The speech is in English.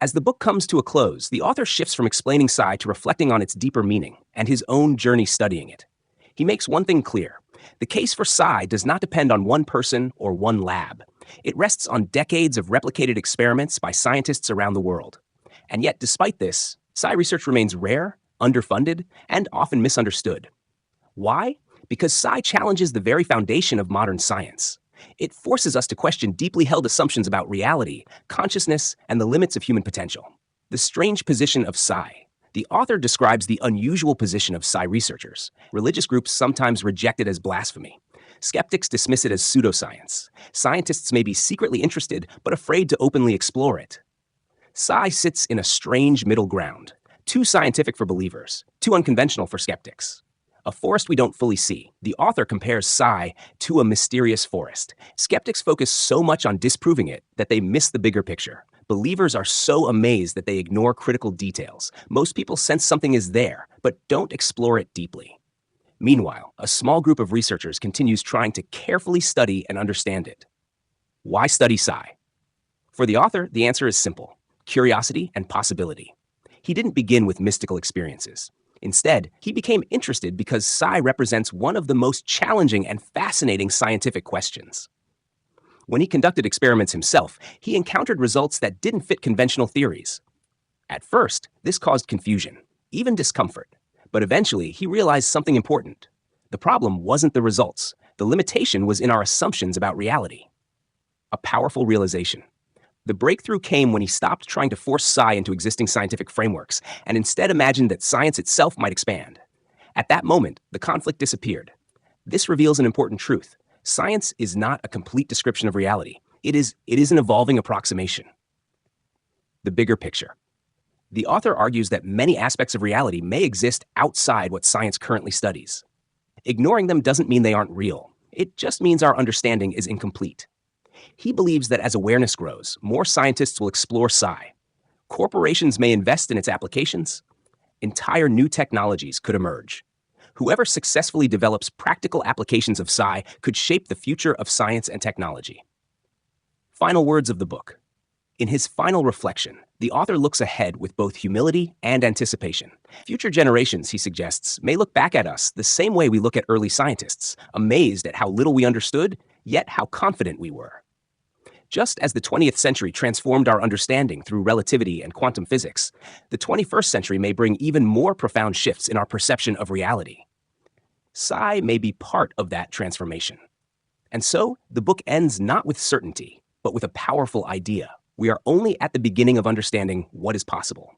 As the book comes to a close, the author shifts from explaining psi to reflecting on its deeper meaning and his own journey studying it. He makes one thing clear. The case for psi does not depend on one person or one lab. It rests on decades of replicated experiments by scientists around the world. And yet, despite this, psi research remains rare, underfunded, and often misunderstood. Why? Because psi challenges the very foundation of modern science. It forces us to question deeply held assumptions about reality, consciousness, and the limits of human potential. The strange position of psi. The author describes the unusual position of psi researchers. Religious groups sometimes reject it as blasphemy. Skeptics dismiss it as pseudoscience. Scientists may be secretly interested, but afraid to openly explore it. Psi sits in a strange middle ground, too scientific for believers, too unconventional for skeptics. A forest we don't fully see. The author compares psi to a mysterious forest. Skeptics focus so much on disproving it that they miss the bigger picture. Believers are so amazed that they ignore critical details. Most people sense something is there, but don't explore it deeply. Meanwhile, a small group of researchers continues trying to carefully study and understand it. Why study psi? For the author, the answer is simple: curiosity and possibility. He didn't begin with mystical experiences. Instead, he became interested because psi represents one of the most challenging and fascinating scientific questions. When he conducted experiments himself, he encountered results that didn't fit conventional theories. At first, this caused confusion, even discomfort. But eventually, he realized something important. The problem wasn't the results. The limitation was in our assumptions about reality. A powerful realization. The breakthrough came when he stopped trying to force psi into existing scientific frameworks and instead imagined that science itself might expand. At that moment, the conflict disappeared. This reveals an important truth. Science is not a complete description of reality. It is an evolving approximation. The bigger picture. The author argues that many aspects of reality may exist outside what science currently studies. Ignoring them doesn't mean they aren't real. It just means our understanding is incomplete. He believes that as awareness grows, more scientists will explore psi. Corporations may invest in its applications. Entire new technologies could emerge. Whoever successfully develops practical applications of psi could shape the future of science and technology. Final words of the book. In his final reflection, the author looks ahead with both humility and anticipation. Future generations, he suggests, may look back at us the same way we look at early scientists, amazed at how little we understood, yet how confident we were. Just as the 20th century transformed our understanding through relativity and quantum physics, the 21st century may bring even more profound shifts in our perception of reality. Psi may be part of that transformation. And so, the book ends not with certainty, but with a powerful idea. We are only at the beginning of understanding what is possible.